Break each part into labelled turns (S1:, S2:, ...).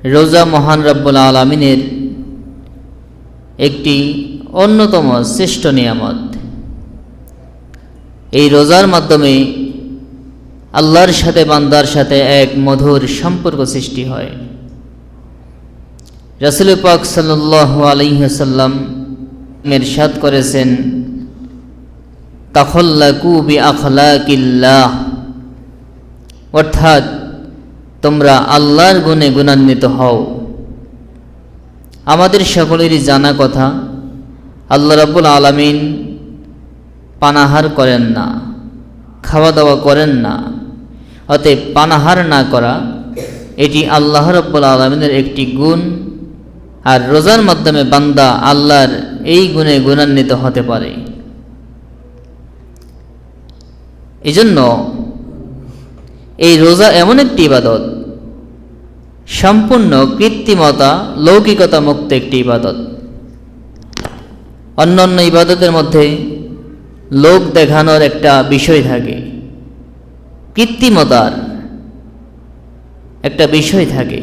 S1: রোজা মহান রব্বুল আলামিনের একটি অন্যতম শ্রেষ্ঠ নিয়ামত। এই রোজার মাধ্যমে আল্লাহর সাথে বান্দার সাথে এক মধুর সম্পর্ক সৃষ্টি হয়। রাসূল পাক সাল্লাল্লাহু আলাইহি ওয়াসাল্লাম ইরশাদ করেছেন, তাখাল্লাকু বিআখলাকিল্লাহ, অর্থাৎ তোমরা আল্লাহর গুণে গুণান্বিত হও। আমাদের সকলেরই জানা কথা, আল্লাহ রাব্বুল আলামিন পানাহার করেন না, খাওয়া দাওয়া করেন না। অতএব পানাহার না করা এটি আল্লাহ রাব্বুল আলামিনের একটি গুণ, আর রোজার মাধ্যমে বান্দা আল্লাহর এই গুণে গুণান্বিত হতে পারে। এজন্য এই রোজা এমন একটি ইবাদত, সম্পূর্ণ কৃত্রিমতা লৌকিকতা মুক্ত একটি ইবাদত। অন্যান্য ইবাদতের মধ্যে লোক দেখানোর একটা বিষয় থাকে, কৃত্রিমতার একটা বিষয় থাকে,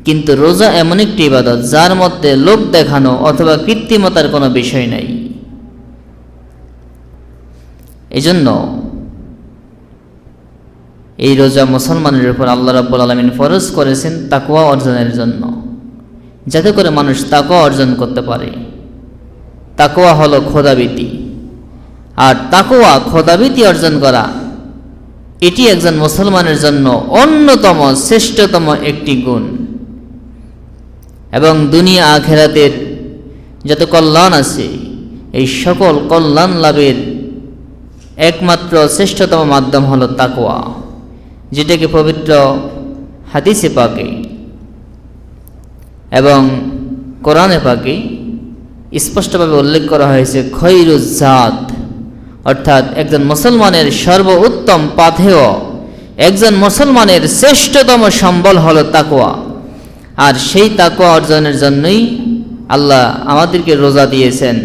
S1: কিন্তু রোজা এমন একটি ইবাদত যার মধ্যে লোক দেখানো অথবা কৃত্রিমতার কোনো বিষয় নাই। এজন্য এই রোজা মুসলমানের উপর আল্লাহ রাব্বুল আলামিন ফরজ করেছেন তাকওয়া অর্জনের জন্য, যাতে করে মানুষ তাকওয়া অর্জন করতে পারে। তাকওয়া হলো খোদাভীতি, আর তাকওয়া খোদাভীতি অর্জন করা এটি একজন মুসলমানের জন্য অন্যতম শ্রেষ্ঠতম একটি গুণ, এবং দুনিয়া আখিরাতের যত কল্যাণ আছে এই সকল কল্যাণ লাভের একমাত্র শ্রেষ্ঠতম মাধ্যম হলো তাকওয়া, যেটাকে পবিত্র হাদিসে পাকে এবং কোরআনে পাকে স্পষ্টভাবে উল্লেখ করা হয়েছে, খৈরুজ জাত, অর্থাৎ একজন মুসলমানের সর্বোত্তম পাথেয়, একজন মুসলমানের শ্রেষ্ঠতম সম্বল হলো তাকওয়া। আর সেই তাকওয়া অর্জনের জন্যই আল্লাহ আমাদেরকে রোজা দিয়েছেন।